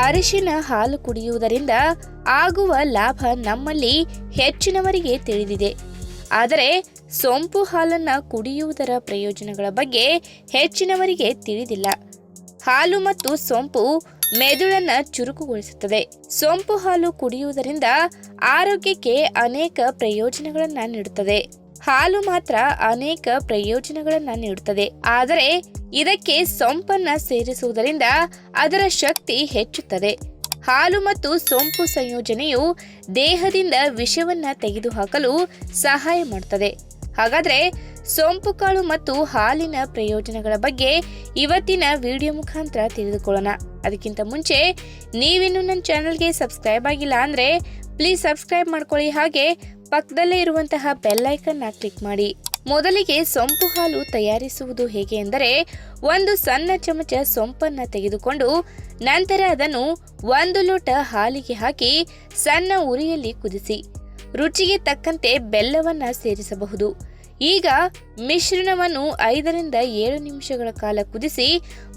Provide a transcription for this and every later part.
ಅರಿಶಿನ ಹಾಲು ಕುಡಿಯುವುದರಿಂದ ಆಗುವ ಲಾಭ ನಮ್ಮಲ್ಲಿ ಹೆಚ್ಚಿನವರಿಗೆ ತಿಳಿದಿದೆ. ಆದರೆ ಸೊಂಪು ಹಾಲನ್ನು ಕುಡಿಯುವುದರ ಪ್ರಯೋಜನಗಳ ಬಗ್ಗೆ ಹೆಚ್ಚಿನವರಿಗೆ ತಿಳಿದಿಲ್ಲ. ಹಾಲು ಮತ್ತು ಸೊಂಪು ಮೆದುಳನ್ನು ಚುರುಕುಗೊಳಿಸುತ್ತದೆ. ಸೊಂಪು ಹಾಲು ಕುಡಿಯುವುದರಿಂದ ಆರೋಗ್ಯಕ್ಕೆ ಅನೇಕ ಪ್ರಯೋಜನಗಳನ್ನು ನೀಡುತ್ತದೆ. ಹಾಲು ಮಾತ್ರ ಅನೇಕ ಪ್ರಯೋಜನಗಳನ್ನು ನೀಡುತ್ತದೆ, ಆದರೆ ಇದಕ್ಕೆ ಸೊಂಪನ್ನ ಸೇರಿಸುವುದರಿಂದ ಅದರ ಶಕ್ತಿ ಹೆಚ್ಚುತ್ತದೆ. ಹಾಲು ಮತ್ತು ಸೊಂಪು ಸಂಯೋಜನೆಯು ದೇಹದಿಂದ ವಿಷವನ್ನ ತೆಗೆದುಹಾಕಲು ಸಹಾಯ ಮಾಡುತ್ತದೆ. ಹಾಗಾದ್ರೆ ಸೊಂಪು ಕಾಳು ಮತ್ತು ಹಾಲಿನ ಪ್ರಯೋಜನಗಳ ಬಗ್ಗೆ ಇವತ್ತಿನ ವಿಡಿಯೋ ಮುಖಾಂತರ ತಿಳಿದುಕೊಳ್ಳೋಣ. ಅದಕ್ಕಿಂತ ಮುಂಚೆ ನೀವಿನ್ನು ನನ್ನ ಚಾನಲ್ಗೆ ಸಬ್ಸ್ಕ್ರೈಬ್ ಆಗಿಲ್ಲ ಅಂದ್ರೆ ಪ್ಲೀಸ್ ಸಬ್ಸ್ಕ್ರೈಬ್ ಮಾಡ್ಕೊಳ್ಳಿ, ಹಾಗೆ ಪಕ್ಕದಲ್ಲೇ ಇರುವಂತಹ ಬೆಲ್ ಐಕನ್ ಕ್ಲಿಕ್ ಮಾಡಿ. ಮೊದಲಿಗೆ ಸೊಂಪು ಹಾಲು ತಯಾರಿಸುವುದು ಹೇಗೆ ಎಂದರೆ, ಒಂದು ಸಣ್ಣ ಚಮಚ ಸೊಂಪನ್ನ ತೆಗೆದುಕೊಂಡು ನಂತರ ಅದನ್ನು 1 ಲೋಟ ಹಾಲಿಗೆ ಹಾಕಿ ಸಣ್ಣ ಉರಿಯಲ್ಲಿ ಕುದಿಸಿ ರುಚಿಗೆ ತಕ್ಕಂತೆ ಬೆಲ್ಲವನ್ನ ಸೇರಿಸಬಹುದು. ಈಗ ಮಿಶ್ರಣವನ್ನು 5 ರಿಂದ 7 ನಿಮಿಷಗಳ ಕಾಲ ಕುದಿಸಿ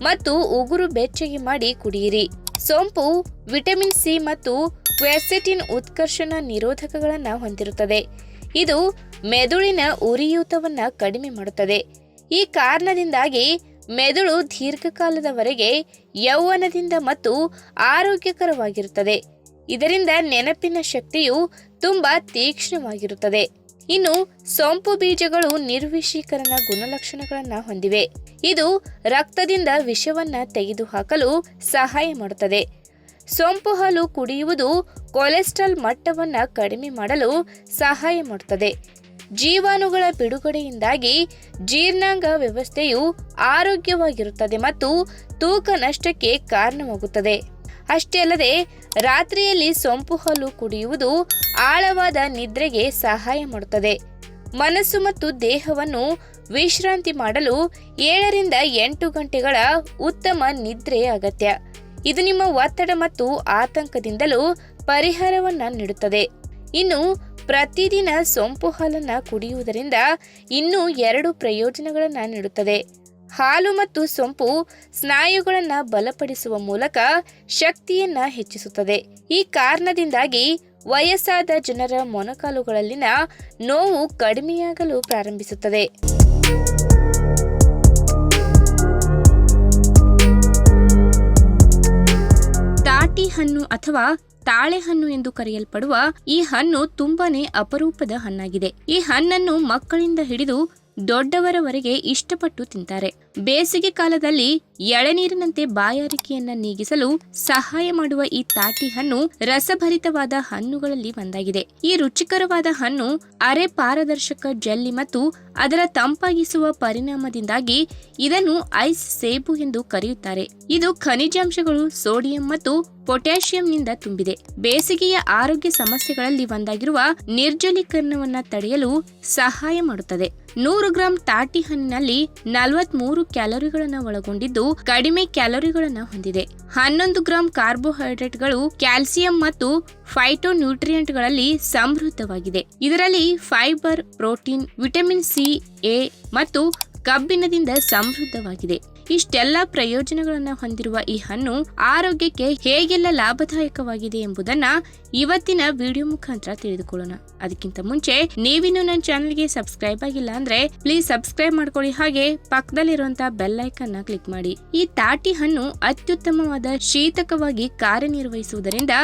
ಮತ್ತು ಉಗುರು ಬೆಚ್ಚಗೆ ಮಾಡಿ ಕುಡಿಯಿರಿ. ಸೊಂಪು ವಿಟಮಿನ್ ಸಿ ಮತ್ತು ಕ್ವೆರ್ಸೆಟಿನ್ ಉತ್ಕರ್ಷಣ ನಿರೋಧಕಗಳನ್ನು ಹೊಂದಿರುತ್ತದೆ. ಇದು ಮೆದುಳಿನ ಉರಿಯೂತವನ್ನು ಕಡಿಮೆ ಮಾಡುತ್ತದೆ. ಈ ಕಾರಣದಿಂದಾಗಿ ಮೆದುಳು ದೀರ್ಘಕಾಲದವರೆಗೆ ಯೌವನದಿಂದ ಮತ್ತು ಆರೋಗ್ಯಕರವಾಗಿರುತ್ತದೆ. ಇದರಿಂದ ನೆನಪಿನ ಶಕ್ತಿಯು ತುಂಬಾ ತೀಕ್ಷ್ಣವಾಗಿರುತ್ತದೆ. ಇನ್ನು ಸೊಂಪು ಬೀಜಗಳು ನಿರ್ವಿಷೀಕರಣ ಗುಣಲಕ್ಷಣಗಳನ್ನು ಹೊಂದಿವೆ. ಇದು ರಕ್ತದಿಂದ ವಿಷವನ್ನ ತೆಗೆದುಹಾಕಲು ಸಹಾಯ ಮಾಡುತ್ತದೆ. ಸೊಂಪು ಹಾಲು ಕುಡಿಯುವುದು ಕೊಲೆಸ್ಟ್ರಾಲ್ ಮಟ್ಟವನ್ನು ಕಡಿಮೆ ಮಾಡಲು ಸಹಾಯ ಮಾಡುತ್ತದೆ. ಜೀವಾಣುಗಳ ಬಿಡುಗಡೆಯಿಂದಾಗಿ ಜೀರ್ಣಾಂಗ ವ್ಯವಸ್ಥೆಯು ಆರೋಗ್ಯವಾಗಿರುತ್ತದೆ ಮತ್ತು ತೂಕ ನಷ್ಟಕ್ಕೆ ಕಾರಣವಾಗುತ್ತದೆ. ಅಷ್ಟೇ ಅಲ್ಲದೆ ರಾತ್ರಿಯಲ್ಲಿ ಸೊಂಪು ಹಾಲು ಕುಡಿಯುವುದು ಆಳವಾದ ನಿದ್ರೆಗೆ ಸಹಾಯ ಮಾಡುತ್ತದೆ. ಮನಸ್ಸು ಮತ್ತು ದೇಹವನ್ನು ವಿಶ್ರಾಂತಿ ಮಾಡಲು 7 ರಿಂದ 8 ಗಂಟೆಗಳ ಉತ್ತಮ ನಿದ್ರೆ ಅಗತ್ಯ. ಇದು ನಿಮ್ಮ ಒತ್ತಡ ಮತ್ತು ಆತಂಕದಿಂದಲೂ ಪರಿಹಾರವನ್ನ ನೀಡುತ್ತದೆ. ಇನ್ನು ಪ್ರತಿದಿನ ಸೊಂಪು ಹಾಲನ್ನ ಕುಡಿಯುವುದರಿಂದ ಇನ್ನೂ 2 ಪ್ರಯೋಜನಗಳನ್ನು ನೀಡುತ್ತದೆ. ಹಾಲು ಮತ್ತು ಸೊಂಪು ಸ್ನಾಯುಗಳನ್ನ ಬಲಪಡಿಸುವ ಮೂಲಕ ಶಕ್ತಿಯನ್ನ ಹೆಚ್ಚಿಸುತ್ತದೆ. ಈ ಕಾರಣದಿಂದಾಗಿ ವಯಸ್ಸಾದ ಜನರ ಮೊಣಕಾಲುಗಳಲ್ಲಿನ ನೋವು ಕಡಿಮೆಯಾಗಲು ಪ್ರಾರಂಭಿಸುತ್ತದೆ. ತಾಟಿ ಹಣ್ಣು ಅಥವಾ ತಾಳೆಹಣ್ಣು ಎಂದು ಕರೆಯಲ್ಪಡುವ ಈ ಹಣ್ಣು ತುಂಬಾನೇ ಅಪರೂಪದ ಹಣ್ಣಾಗಿದೆ. ಈ ಹಣ್ಣನ್ನು ಮಕ್ಕಳಿಂದ ಹಿಡಿದು ದೊಡ್ಡವರವರೆಗೆ ಇಷ್ಟಪಟ್ಟು ತಿಂತಾರೆ. ಬೇಸಿಗೆ ಕಾಲದಲ್ಲಿ ಎಳೆನೀರಿನಂತೆ ಬಾಯಾರಿಕೆಯನ್ನ ನೀಗಿಸಲು ಸಹಾಯ ಮಾಡುವ ಈ ತಾಟಿ ಹಣ್ಣು ರಸಭರಿತವಾದ ಹಣ್ಣುಗಳಲ್ಲಿ ಒಂದಾಗಿದೆ. ಈ ರುಚಿಕರವಾದ ಹಣ್ಣು ಅರೆ ಪಾರದರ್ಶಕ ಜೆಲ್ಲಿ ಮತ್ತು ಅದರ ತಂಪಾಗಿಸುವ ಪರಿಣಾಮದಿಂದಾಗಿ ಇದನ್ನು ಐಸ್ ಸೇಬು ಎಂದು ಕರೆಯುತ್ತಾರೆ. ಇದು ಖನಿಜಾಂಶಗಳು, ಸೋಡಿಯಂ ಮತ್ತು ಪೊಟ್ಯಾಷಿಯಂನಿಂದ ತುಂಬಿದೆ. ಬೇಸಿಗೆಯ ಆರೋಗ್ಯ ಸಮಸ್ಯೆಗಳಲ್ಲಿ ಒಂದಾಗಿರುವ ನಿರ್ಜಲೀಕರಣವನ್ನ ತಡೆಯಲು ಸಹಾಯ ಮಾಡುತ್ತದೆ. 100 ಗ್ರಾಂ ತಾಟಿ ಹಣ್ಣಿನಲ್ಲಿ 43 ಕ್ಯಾಲೋರಿಗಳನ್ನು ಒಳಗೊಂಡಿದ್ದು ಕಡಿಮೆ ಕ್ಯಾಲೋರಿಗಳನ್ನು ಹೊಂದಿದೆ. 11 ಗ್ರಾಂ ಕಾರ್ಬೋಹೈಡ್ರೇಟ್ಗಳು, ಕ್ಯಾಲ್ಸಿಯಂ ಮತ್ತು ಫೈಟೋನ್ಯೂಟ್ರಿಯೆಂಟ್ಗಳಲ್ಲಿ ಸಮೃದ್ಧವಾಗಿದೆ. ಇದರಲ್ಲಿ fibre, protein, vitamin C, A ಮತ್ತು ಕಬ್ಬಿಣದಿಂದ ಸಮೃದ್ಧವಾಗಿದೆ. ಇಷ್ಟೆಲ್ಲ ಪ್ರಯೋಜನಗಳನ್ನು ಹೊಂದಿರುವ ಈ ಹಣ್ಣು ಆರೋಗ್ಯಕ್ಕೆ ಹೇಗೆಲ್ಲ ಲಾಭದಾಯಕವಾಗಿದೆ ಎಂಬುದನ್ನ ಇವತ್ತಿನ ವಿಡಿಯೋ ಮುಖಾಂತರ ತಿಳಿದುಕೊಳ್ಳೋಣ. ಅದಕ್ಕಿಂತ ಮುಂಚೆ ನೀವಿನ್ನು ನನ್ನ ಚಾನೆಲ್ಗೆ ಸಬ್ಸ್ಕ್ರೈಬ್ ಆಗಿಲ್ಲ ಅಂದ್ರೆ ಪ್ಲೀಸ್ ಸಬ್ಸ್ಕ್ರೈಬ್ ಮಾಡ್ಕೊಳ್ಳಿ, ಹಾಗೆ ಪಕ್ಕದಲ್ಲಿರುವಂತಹ ಬೆಲ್ ಐಕನ್ ಕ್ಲಿಕ್ ಮಾಡಿ. ಈ ತಾಟಿ ಹಣ್ಣು ಅತ್ಯುತ್ತಮವಾದ ಶೀತಕವಾಗಿ ಕಾರ್ಯನಿರ್ವಹಿಸುವುದರಿಂದ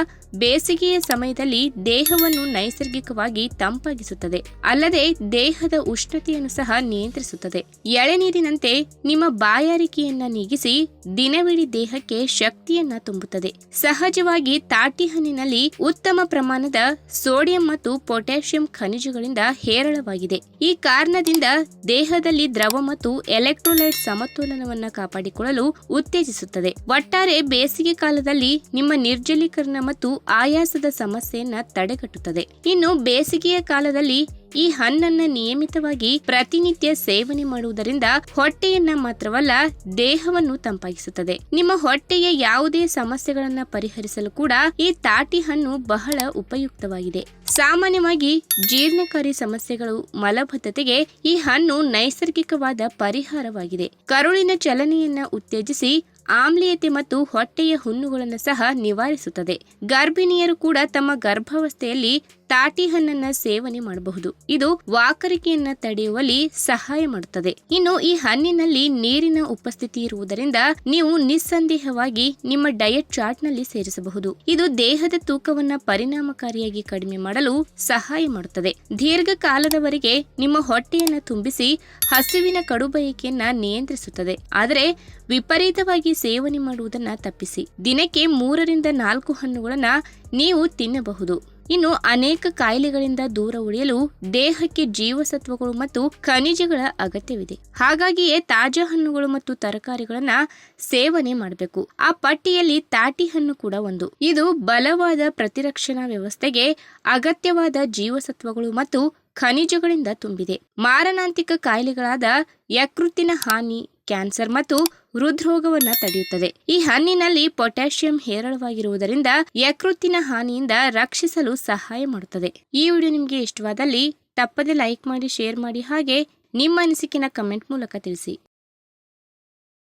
ಬೇಸಿಗೆಯ ಸಮಯದಲ್ಲಿ ದೇಹವನ್ನು ನೈಸರ್ಗಿಕವಾಗಿ ತಂಪಾಗಿಸುತ್ತದೆ. ಅಲ್ಲದೆ ದೇಹದ ಉಷ್ಣತೆಯನ್ನು ಸಹ ನಿಯಂತ್ರಿಸುತ್ತದೆ. ಎಳೆನೀರಿನಂತೆ ನಿಮ್ಮ ಬಾಯಾರಿಕೆಯನ್ನ ನೀಗಿಸಿ ದಿನವಿಡೀ ದೇಹಕ್ಕೆ ಶಕ್ತಿಯನ್ನ ತುಂಬುತ್ತದೆ. ಸಹಜವಾಗಿ ತಾಟಿ ಹಣ್ಣಿನಲ್ಲಿ ಉತ್ತಮ ಪ್ರಮಾಣದ ಸೋಡಿಯಂ ಮತ್ತು ಪೊಟ್ಯಾಷಿಯಂ ಖನಿಜಗಳಿಂದ ಹೇರಳವಾಗಿದೆ. ಈ ಕಾರಣದಿಂದ ದೇಹದಲ್ಲಿ ದ್ರವ ಮತ್ತು ಎಲೆಕ್ಟ್ರೋಲೈಟ್ ಸಮತೋಲನವನ್ನ ಕಾಪಾಡಿಕೊಳ್ಳಲು ಉತ್ತೇಜಿಸುತ್ತದೆ. ಒಟ್ಟಾರೆ ಬೇಸಿಗೆ ಕಾಲದಲ್ಲಿ ನಿಮ್ಮ ನಿರ್ಜಲೀಕರಣ ಮತ್ತು ಆಯಾಸದ ಸಮಸ್ಯೆಯನ್ನ ತಡೆಗಟ್ಟುತ್ತದೆ. ಇನ್ನು ಬೇಸಿಗೆಯ ಕಾಲದಲ್ಲಿ ಈ ಹಣ್ಣನ್ನ ನಿಯಮಿತವಾಗಿ ಪ್ರತಿನಿತ್ಯ ಸೇವನೆ ಮಾಡುವುದರಿಂದ ಹೊಟ್ಟೆಯನ್ನ ಮಾತ್ರವಲ್ಲ ದೇಹವನ್ನು ತಂಪಾಗಿಸುತ್ತದೆ. ನಿಮ್ಮ ಹೊಟ್ಟೆಯ ಯಾವುದೇ ಸಮಸ್ಯೆಗಳನ್ನ ಪರಿಹರಿಸಲು ಕೂಡ ಈ ತಾಟಿ ಹಣ್ಣು ಬಹಳ ಉಪಯುಕ್ತವಾಗಿದೆ. ಸಾಮಾನ್ಯವಾಗಿ ಜೀರ್ಣಕಾರಿ ಸಮಸ್ಯೆಗಳು, ಮಲಬದ್ಧತೆಗೆ ಈ ಹಣ್ಣು ನೈಸರ್ಗಿಕವಾದ ಪರಿಹಾರವಾಗಿದೆ. ಕರುಳಿನ ಚಲನೆಯನ್ನ ಉತ್ತೇಜಿಸಿ ಆಮ್ಲೀಯತೆ ಮತ್ತು ಹೊಟ್ಟೆಯ ಹುಣ್ಣುಗಳನ್ನು ಸಹ ನಿವಾರಿಸುತ್ತದೆ. ಗರ್ಭಿಣಿಯರು ಕೂಡ ತಮ್ಮ ಗರ್ಭಾವಸ್ಥೆಯಲ್ಲಿ ತಾಟಿ ಹಣ್ಣನ್ನ ಸೇವನೆ ಮಾಡಬಹುದು. ಇದು ವಾಕರಿಕೆಯನ್ನ ತಡೆಯುವಲ್ಲಿ ಸಹಾಯ ಮಾಡುತ್ತದೆ. ಇನ್ನು ಈ ಹಣ್ಣಿನಲ್ಲಿ ನೀರಿನ ಉಪಸ್ಥಿತಿ ಇರುವುದರಿಂದ ನೀವು ನಿಸ್ಸಂದೇಹವಾಗಿ ನಿಮ್ಮ ಡಯಟ್ ಚಾರ್ಟ್ ನಲ್ಲಿ ಸೇರಿಸಬಹುದು. ಇದು ದೇಹದ ತೂಕವನ್ನ ಪರಿಣಾಮಕಾರಿಯಾಗಿ ಕಡಿಮೆ ಮಾಡಲು ಸಹಾಯ ಮಾಡುತ್ತದೆ. ದೀರ್ಘಕಾಲದವರೆಗೆ ನಿಮ್ಮ ಹೊಟ್ಟೆಯನ್ನ ತುಂಬಿಸಿ ಹಸಿವಿನ ಕಡುಬಯಕೆಯನ್ನ ನಿಯಂತ್ರಿಸುತ್ತದೆ. ಆದರೆ ವಿಪರೀತವಾಗಿ ಸೇವನೆ ಮಾಡುವುದನ್ನ ತಪ್ಪಿಸಿ ದಿನಕ್ಕೆ 3 ರಿಂದ 4 ಹಣ್ಣುಗಳನ್ನ ನೀವು ತಿನ್ನಬಹುದು. ಇನ್ನು ಅನೇಕ ಕಾಯಿಲೆಗಳಿಂದ ದೂರ ಉಳಿಯಲು ದೇಹಕ್ಕೆ ಜೀವಸತ್ವಗಳು ಮತ್ತು ಖನಿಜಗಳ ಅಗತ್ಯವಿದೆ. ಹಾಗಾಗಿಯೇ ತಾಜಾ ಹಣ್ಣುಗಳು ಮತ್ತು ತರಕಾರಿಗಳನ್ನ ಸೇವನೆ ಮಾಡಬೇಕು. ಆ ಪಟ್ಟಿಯಲ್ಲಿ ತಾಟಿ ಹಣ್ಣು ಕೂಡ ಒಂದು. ಇದು ಬಲವಾದ ಪ್ರತಿರಕ್ಷಣಾ ವ್ಯವಸ್ಥೆಗೆ ಅಗತ್ಯವಾದ ಜೀವಸತ್ವಗಳು ಮತ್ತು ಖನಿಜಗಳಿಂದ ತುಂಬಿದೆ. ಮಾರಣಾಂತಿಕ ಕಾಯಿಲೆಗಳಾದ ಯಕೃತ್ತಿನ ಹಾನಿ, ಕ್ಯಾನ್ಸರ್ ಮತ್ತು ಹೃದ್ರೋಗವನ್ನ ತಡೆಯುತ್ತದೆ. ಈ ಹಣ್ಣಿನಲ್ಲಿ ಪೊಟ್ಯಾಷಿಯಂ ಹೇರಳವಾಗಿರುವುದರಿಂದ ಯಕೃತ್ತಿನ ಹಾನಿಯಿಂದ ರಕ್ಷಿಸಲು ಸಹಾಯ ಮಾಡುತ್ತದೆ. ಈ ವಿಡಿಯೋ ನಿಮಗೆ ಇಷ್ಟವಾದಲ್ಲಿ ತಪ್ಪದೆ ಲೈಕ್ ಮಾಡಿ, ಶೇರ್ ಮಾಡಿ, ಹಾಗೆ ನಿಮ್ಮ ಅನಿಸಿಕೆನ ಕಮೆಂಟ್ ಮೂಲಕ ತಿಳಿಸಿ.